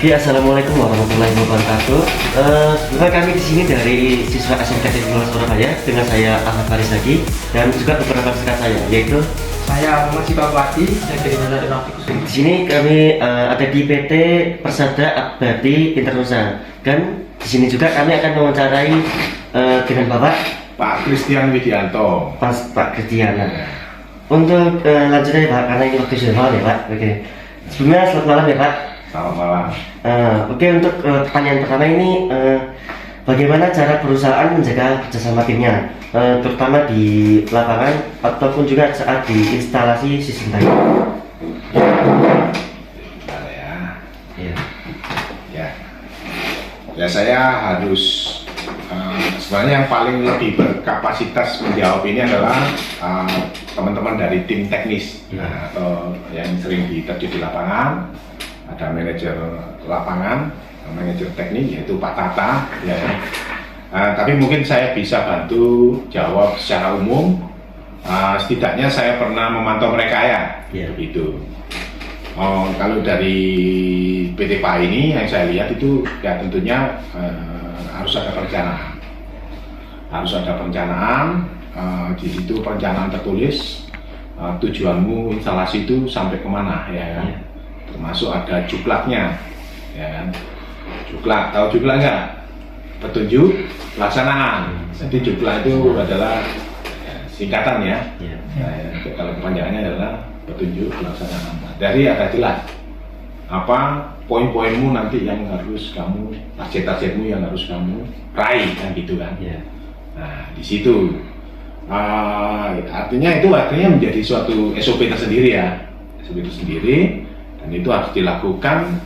Oke, assalamualaikum warahmatullahi wabarakatuh. Sebelumnya kami di sini dari siswa SMK Teknik Surabaya dengan saya Ahmad Faris lagi dan juga beberapa rekan saya, yaitu saya Muhammad Sibawati dari Bandara Aeronautik. di sini kami ada di PT Persada Abadi Internusa dan di sini juga kami akan mewawancarai dengan Pak Christian Widianto. Pak Kristiana. Untuk lanjutnya Pak, karena ini waktu sudah malam ya Pak. Oke. Sebelumnya selamat malam ya Pak. Selamat malam. Oke, untuk pertanyaan pertama ini, bagaimana cara perusahaan menjaga kerjasama timnya, terutama di lapangan ataupun juga saat di instalasi sistem tadi? Bentar ya. Iya. Ya saya harus sebenarnya yang paling lebih berkapasitas menjawab ini adalah teman-teman dari tim teknis, atau yang sering diterjun di lapangan. Ada manajer lapangan, manajer teknik yaitu Pak Tata. Ya. Tapi mungkin saya bisa bantu jawab secara umum. Setidaknya saya pernah memantau mereka ya, begitu. Kalau dari PT PA ini yang saya lihat itu ya tentunya harus ada perencanaan. Harus ada perencanaan. Di situ perencanaan tertulis tujuanmu instalasi itu sampai kemana ya kan? Termasuk ada juklaknya, ya kan? Juklak, tahu juklak nggak? Petunjuk pelaksanaan. Jadi juklak itu adalah singkatan ya. Kalau kepanjangannya adalah petunjuk pelaksanaan. Dari ada jelas apa poin-poinmu nanti yang harus kamu, target-targetmu yang harus kamu raih kan gitu kan. Nah di situ artinya menjadi suatu SOP tersendiri ya, SOP tersendiri. Dan itu harus dilakukan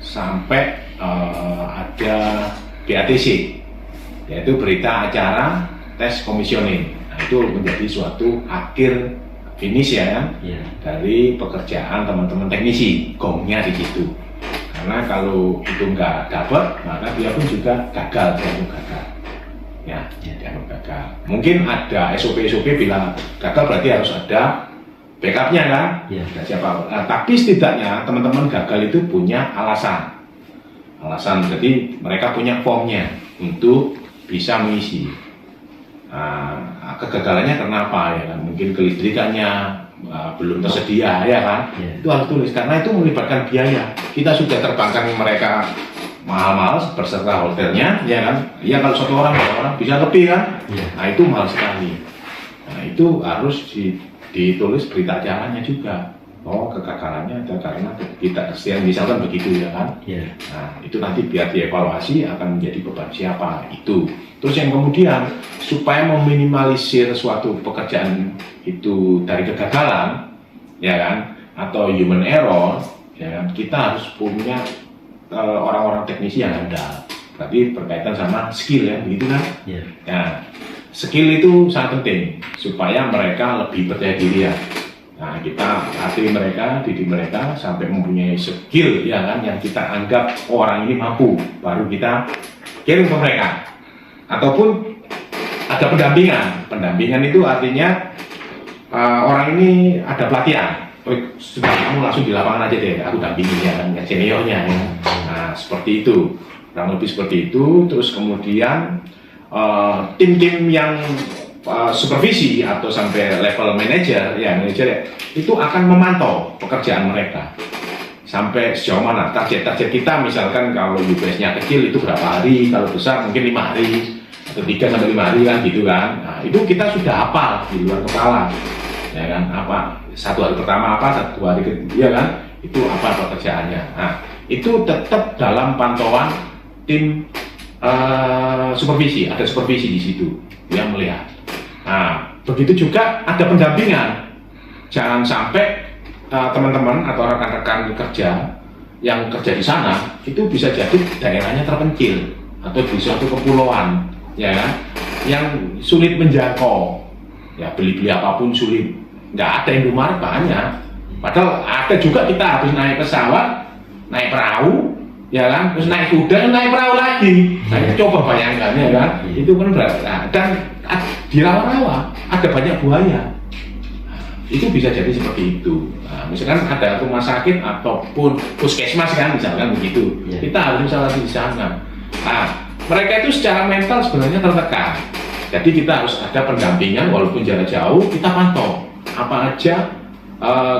sampai ada BATC, yaitu berita acara tes komisioning. Nah, itu menjadi suatu akhir finish ya kan, dari pekerjaan teman-teman teknisi, gongnya di situ. Karena kalau itu nggak dapat, maka dia pun juga gagal, dianggap gagal. Ya, dianggap gagal. Mungkin ada SOP bila gagal berarti harus ada backupnya kan, siapa. Tapi setidaknya teman-teman gagal itu punya alasan. Jadi mereka punya formnya untuk bisa mengisi. Kegagalannya kenapa ya kan? Mungkin kelistrikannya belum tersedia ya kan? Itu harus tulis karena itu melibatkan biaya. Kita sudah terbangkan mereka mahal-mahal berserta hotelnya ya kan? Ya kalau satu orang bisa lebih kan? Nah itu mahal sekali. Nah itu harus ditulis berita acaranya juga. Kegagalannya ada karena tidak kesekian misalkan begitu ya kan. Nah itu nanti biar dievaluasi akan menjadi beban siapa itu. Terus yang kemudian supaya meminimalisir suatu pekerjaan itu dari kegagalan ya kan, atau human error ya kan, kita harus punya orang-orang teknisi yang handal. Berarti berkaitan sama skill ya begitu kan. Nah skill itu sangat penting supaya mereka lebih percaya diri ya. Nah kita latih mereka, didik mereka sampai mempunyai skill ya kan, yang kita anggap orang ini mampu, baru kita kirim ke mereka. Ataupun ada pendampingan. Pendampingan itu artinya orang ini ada pelatihan. Sudah kamu langsung di lapangan aja deh, aku dampingi ya kan, seniornya ya. Nah seperti itu, kurang lebih seperti itu. Terus kemudian tim-tim yang supervisi atau sampai level manajer ya itu akan memantau pekerjaan mereka sampai sejauh mana target kita. Misalkan kalau UPS-nya kecil itu berapa hari, kalau besar mungkin 5 hari atau 3 sampai 5 hari kan gitu kan. Nah itu kita sudah hafal di luar kepala ya kan, apa satu hari pertama apa, 1 hari kedua kan, itu apa pekerjaannya. Nah itu tetap dalam pantauan tim supervisi, ada supervisi di situ yang melihat. Nah, begitu juga ada pendampingan. Jangan sampai teman-teman atau rekan-rekan kerja yang kerja di sana itu bisa jadi daerahnya terpencil atau di suatu kepulauan, ya kan, yang sulit menjangkau. Ya beli apapun sulit. Nggak ada Indomaret banyak. Padahal ada juga kita harus naik pesawat, naik perahu, ya kan, terus naik kuda, naik perahu lagi. Nah, coba bayangkan ya kan, itu kan berat. Nah, dan di rawa-rawa ada banyak buaya. itu bisa jadi seperti itu. Nah, misalkan ada rumah sakit ataupun puskesmas kan, misalkan begitu, kita harus isolasi di sana. Nah, mereka itu secara mental sebenarnya tertekan. Jadi kita harus ada pendampingan walaupun jarak jauh, kita pantau apa aja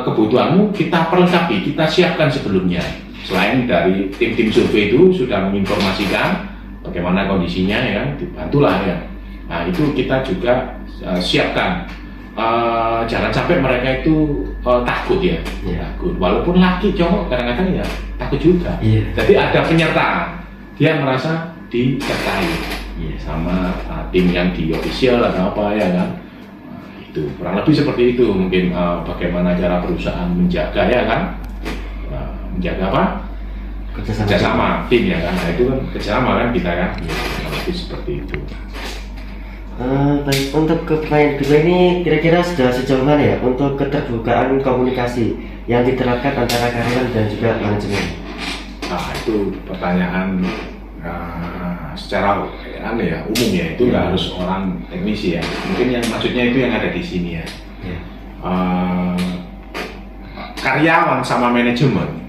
kebutuhanmu, kita perlengkapi, kita siapkan sebelumnya. Selain dari tim-tim survei itu sudah menginformasikan bagaimana kondisinya ya, dibantulah ya. Nah itu kita juga siapkan. Jangan sampai mereka itu takut ya, takut. Walaupun laki cowok kadang-kadang ya takut juga. Jadi ada penyertaan, dia merasa disertai sama tim yang di official atau apa ya kan. Itu kurang lebih seperti itu mungkin bagaimana cara perusahaan menjaga ya kan, menjaga apa? Kerjasama tim ya kan. Nah itu kan kerjasama kan kita kan, kurang lebih seperti itu. Baik, untuk ke pertanyaan kedua ini kira-kira sudah sejauh mana ya untuk keterbukaan komunikasi yang diterapkan antara karyawan dan juga manajemen? Nah itu pertanyaan secara ya umum ya, itu nggak harus orang teknisi ya. Mungkin yang maksudnya itu yang ada di sini ya. Karyawan sama manajemen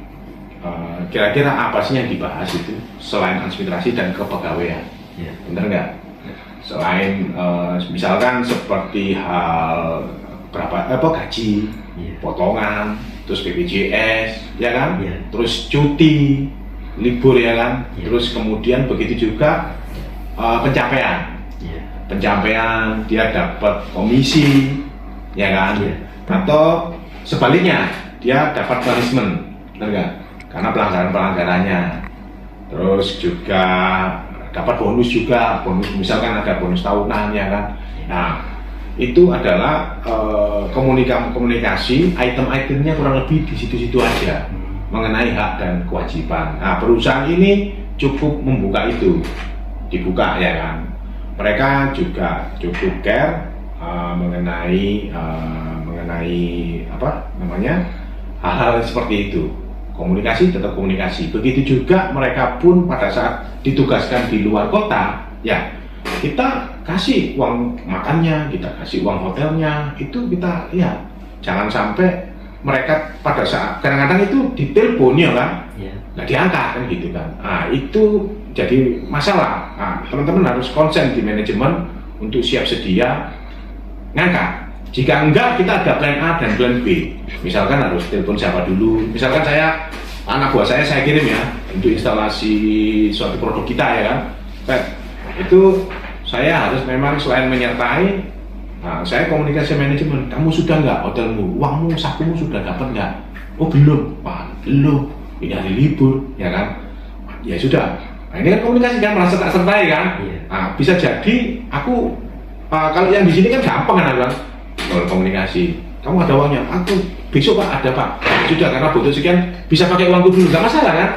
kira-kira apa sih yang dibahas itu selain administrasi dan kepegawaian? Bener nggak? Selain misalkan seperti hal berapa gaji, potongan, terus BPJS, ya kan, terus cuti, libur ya kan, terus kemudian begitu juga pencapaian dia dapat komisi, ya kan, atau sebaliknya dia dapat punishment, benar nggak? Karena pelanggarannya, terus juga dapat bonus juga, bonus misalkan ada bonus tahunan ya kan. Nah itu adalah komunikasi item-itemnya kurang lebih di situ-situ aja mengenai hak dan kewajiban. Nah perusahaan ini cukup membuka itu, dibuka ya kan. Mereka juga cukup care mengenai apa namanya hal-hal seperti itu. Komunikasi tetap komunikasi. Begitu juga mereka pun pada saat ditugaskan di luar kota, ya kita kasih uang makannya, kita kasih uang hotelnya, itu kita ya jangan sampai mereka pada saat kadang-kadang itu ditelepon ya kan, nggak diangkat kan gitu kan. Nah itu jadi masalah. Nah, teman-teman harus konsen di manajemen untuk siap sedia ngangkat. Jika enggak, kita ada plan A dan plan B. Misalkan harus telepon siapa dulu. Misalkan anak buah saya kirim ya untuk instalasi suatu produk kita ya kan. Itu saya harus memang selain menyertai, saya komunikasi manajemen. Kamu sudah nggak hotelmu, uangmu, sakumu sudah dapat nggak? Oh belum, belum. Ini hari libur, ya kan? Ya sudah. Nah, ini kan komunikasi kan merasa tak sertai kan? Nah, bisa jadi aku kalau yang di sini kan gampang kan, Bang. Komunikasi, kamu ada uangnya, aku besok Pak ada Pak, sudah karena butuh sekian bisa pakai uangku dulu, nggak masalah kan?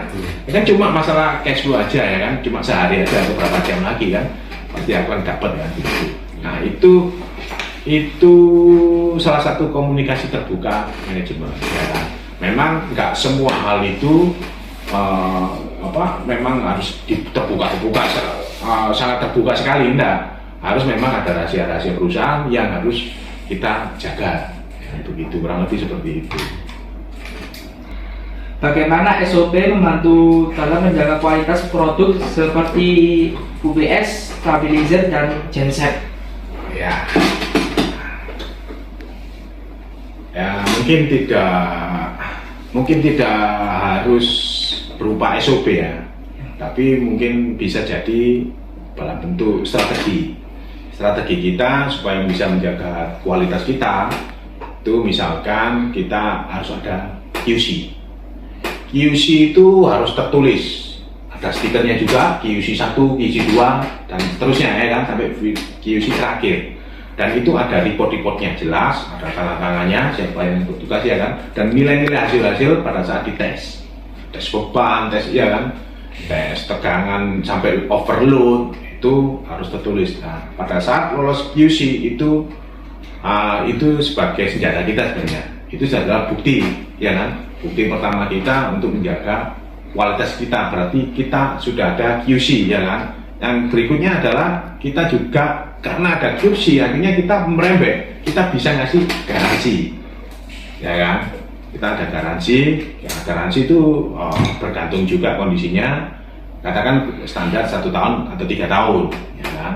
Kan cuma masalah cash flow aja ya kan, cuma sehari aja atau beberapa jam lagi kan, pasti aku akan dapat kan gitu. Nah itu salah satu komunikasi terbuka manajemen ya kan. Memang nggak semua hal itu memang harus terbuka sangat terbuka sekali, enggak, harus memang ada rahasia-rahasia perusahaan yang harus kita jaga ya, begitu kurang lebih seperti itu. Bagaimana SOP membantu dalam menjaga kualitas produk seperti UBS, stabilizer dan genset? Ya mungkin tidak harus berupa SOP ya, tapi mungkin bisa jadi dalam bentuk strategi kita supaya bisa menjaga kualitas kita. Itu misalkan kita harus ada QC itu harus tertulis, ada stikernya juga, QC 1, QC 2 dan seterusnya ya kan, sampai QC terakhir. Dan itu ada report-reportnya jelas, ada tanda-tangannya siapa yang bertugas ya kan, dan nilai-nilai hasil-hasil pada saat dites, tes beban, tes ya kan, tes tegangan sampai overload, itu harus tertulis. Nah, pada saat lolos QC itu sebagai senjata kita sebenarnya. Itu adalah bukti, ya kan? Bukti pertama kita untuk menjaga kualitas kita. Berarti kita sudah ada QC, ya kan? Yang berikutnya adalah kita juga karena ada QC, akhirnya kita merembet. Kita bisa ngasih garansi. ya kan? Kita ada garansi, ya garansi itu bergantung juga kondisinya. Katakan standar 1 tahun atau 3 tahun, ya kan?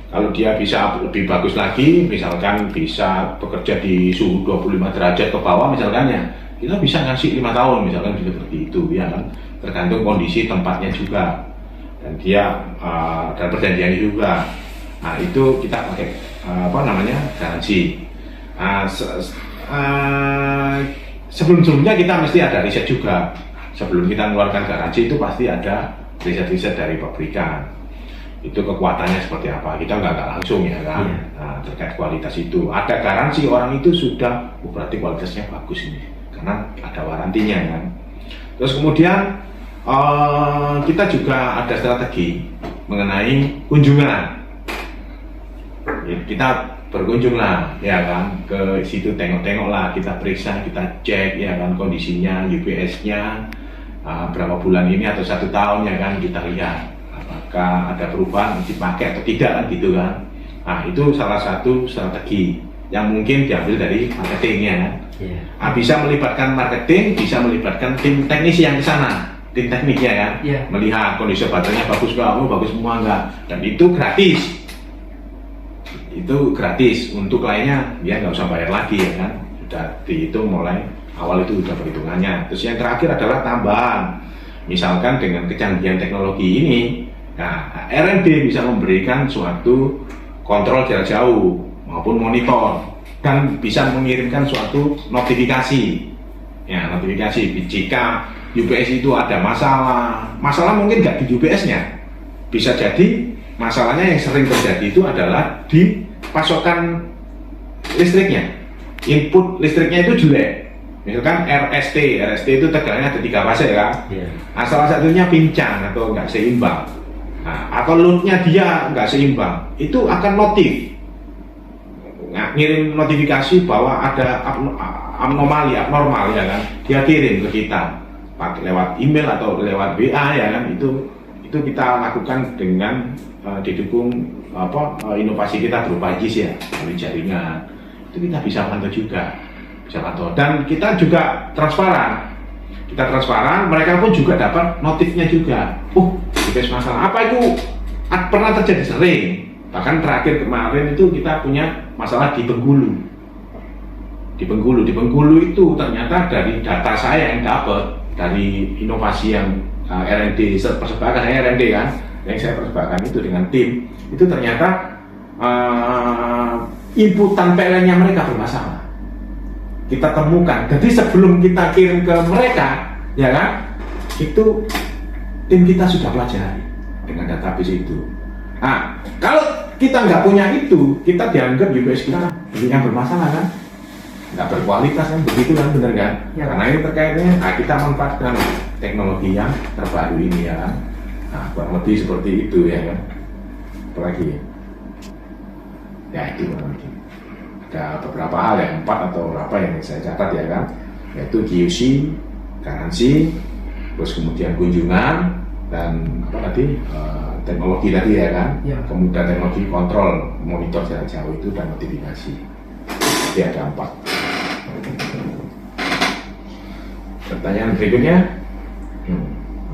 Kalau dia bisa lebih bagus lagi, misalkan bisa bekerja di suhu 25 derajat ke bawah misalkan ya, kita bisa ngasih 5 tahun misalkan seperti itu, ya kan? Tergantung kondisi tempatnya juga dan dia dan perjanjiannya juga. Nah itu kita pakai garansi. Sebelum-sebelumnya kita mesti ada riset juga. Sebelum kita mengeluarkan garansi itu pasti ada riset-riset dari pabrikan. Itu kekuatannya seperti apa, kita nggak langsung ya kan. Nah, terkait kualitas itu ada garansi, orang itu sudah berarti kualitasnya bagus ini karena ada warantinya kan. Terus kemudian kita juga ada strategi mengenai kunjungan. Ya, kita berkunjung lah ya kan ke situ, tengok-tengok lah, kita periksa, kita cek ya kan kondisinya, UPS-nya berapa bulan ini atau 1 tahun ya kan, kita lihat apakah ada perubahan dipakai atau tidak kan gitu kan. Nah itu salah satu strategi yang mungkin diambil dari marketingnya kan. Bisa melibatkan marketing, bisa melibatkan tim teknis yang ke sana, tim tekniknya kan, melihat kondisi baterainya bagus nggak, bagus semua nggak, dan itu gratis. Itu gratis, untuk lainnya dia nggak usah bayar lagi ya kan, sudah dihitung mulai awal itu sudah perhitungannya. Terus yang terakhir adalah tambahan, misalkan dengan kecanggihan teknologi ini, nah R&D bisa memberikan suatu kontrol jarak jauh maupun monitor dan bisa mengirimkan suatu notifikasi. Ya notifikasi jika UPS itu ada masalah mungkin nggak di UPS-nya, bisa jadi masalahnya yang sering terjadi itu adalah di pasokan listriknya, input listriknya itu jelek. Misalkan RST itu tegangannya ada 3 fase kan, nah, salah satunya pincang atau nggak seimbang, atau loadnya dia nggak seimbang, itu akan ngirim notifikasi bahwa ada abnormal ya kan, dia kirim ke kita lewat email atau lewat WA ya kan. Itu kita lakukan dengan didukung inovasi kita berupa JIS ya, melalui jaringan. Itu kita bisa pantau juga, dan kita juga transparan. Mereka pun juga dapat notifnya juga. UPS masalah apa itu pernah terjadi sering. Bahkan terakhir kemarin itu kita punya masalah di Bengkulu. Di Bengkulu itu ternyata dari data saya yang dapat dari inovasi yang R&D persembahkan, R&D kan, yang saya persembahkan itu dengan tim, itu ternyata inputan PLN-nya mereka bermasalah. Kita temukan, jadi sebelum kita kirim ke mereka, ya kan, itu tim kita sudah pelajari dengan database itu. Nah, kalau kita nggak punya itu, kita dianggap UPS kita yang bermasalah kan, nggak berkualitas kan, begitu kan, bener kan? Ya. Karena ini terkaitnya, kita manfaatkan teknologi yang terbaru ini ya kan. Nah, kurang lebih seperti itu ya kan. Apalagi ya itu kurang lebih. Ada beberapa hal yang 4 atau berapa yang saya catat ya kan, yaitu QC, garansi, terus kemudian kunjungan, dan apa tadi teknologi tadi ya kan, kemudian teknologi kontrol monitor jarak jauh itu dan notifikasi. Jadi ada 4. Pertanyaan berikutnya.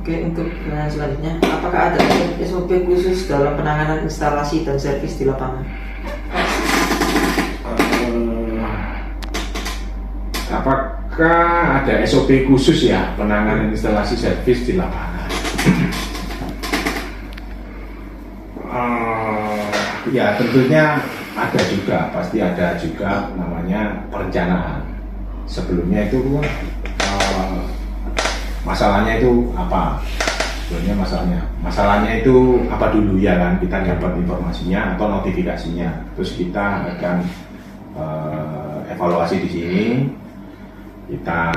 Oke, untuk pertanyaan selanjutnya, apakah ada SOP khusus dalam penanganan instalasi dan servis di lapangan? Apakah ada SOP khusus ya penanganan instalasi servis di lapangan? Ya tentunya ada juga, pasti ada juga namanya perencanaan. Sebelumnya itu masalahnya itu apa? Sebelumnya masalahnya itu apa dulu ya kan, kita dapat informasinya atau notifikasinya, terus kita akan evaluasi di sini, kita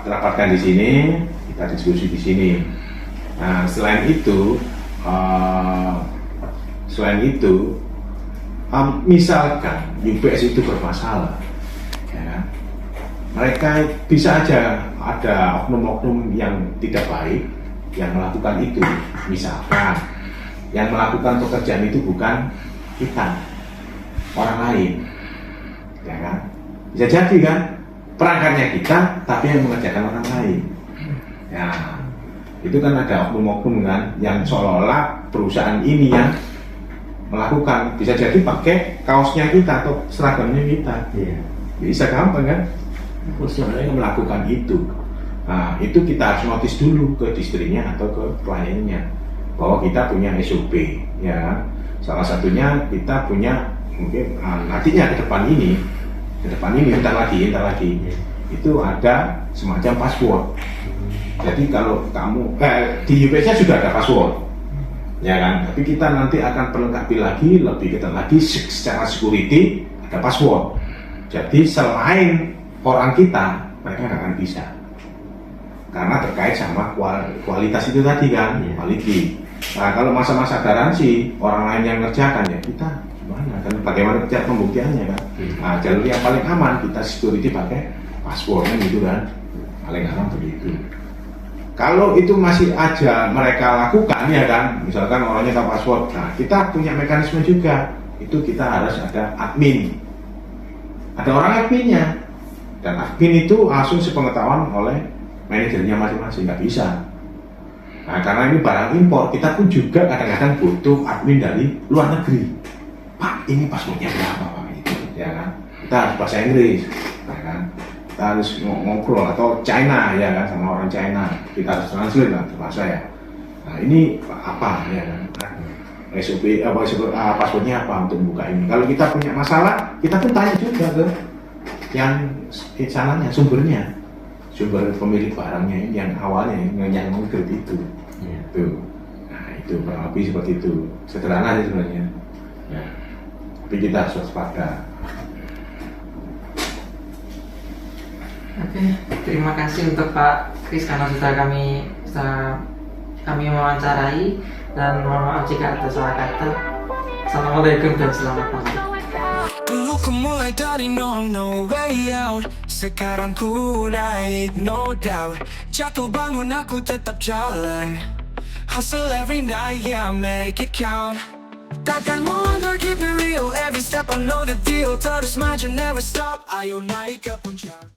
rapatkan di sini, kita diskusi di sini. Nah selain itu misalkan UPS itu bermasalah, ya kan? Mereka bisa aja ada oknum-oknum yang tidak baik yang melakukan itu. Misalkan yang melakukan pekerjaan itu bukan kita, orang lain, ya kan? Bisa jadi kan, perangkatnya kita, tapi yang mengerjakan orang lain. Ya, itu kan ada oknum-oknum kan, yang seolah-olah perusahaan ini yang melakukan, bisa jadi pakai kaosnya kita atau seragamnya kita. Iya. Bisa gampang kan, sebenarnya melakukan itu. Nah, itu kita harus notice dulu ke distrinya atau ke kliennya bahwa kita punya SOP, ya kan? Salah satunya kita punya mungkin nantinya ke depan ini entar lagi itu ada semacam password. Jadi kalau kamu di UPS sudah ada password, ya kan? Tapi kita nanti akan perlengkapi lagi, lebih ketat lagi secara security ada password. Jadi selain orang kita, mereka nggak akan bisa. Karena terkait sama kualitas itu tadi kan, quality. Nah kalau masa-masa garansi, orang lain yang ngerjakan ya kita gimana kan, bagaimana cara pembuktiannya kan. Nah jalur yang paling aman kita security pakai password kan gitu kan, paling aman begitu. Kalau itu masih aja mereka lakukan ya kan, misalkan orangnya tahu password, nah kita punya mekanisme juga, itu kita harus ada admin. Ada orang adminnya, dan admin itu langsung sepengetahuan oleh manajernya masing-masing, nggak bisa. Nah karena ini barang impor, kita pun juga kadang-kadang butuh admin dari luar negeri. Pak, ini passwordnya berapa Pak? Gitu, ya kan? Kita harus bahasa Inggris, ya kan? Kita harus ngobrol atau China ya kan, sama orang China. Kita harus translate lah bahasa ya. Nah ini apa ya kan? Nah, SOP passwordnya apa untuk buka ini? Kalau kita punya masalah, kita pun tanya juga ke yang sananya, sumber pemilik barangnya ini, yang awalnya yang menggrip itu. Tuh. Nah itu kurang lebih seperti itu, sederhana sih sebenarnya. Ya. Tapi kita harus waspada. Oke, terima kasih untuk Pak Kris karena sudah kami mewawancarai, dan mohon maaf jika ada salah kata. Assalamualaikum dan selamat pagi. Dulu ku mulai dari no way out. Sekarang ku naik no doubt. Jatuh bangun aku tetap jalan. Hustle every night, yeah, make it count. Takkan mundur, keep it real. Every step I know the deal. Terus maju, never stop. Ayo naik ke puncak.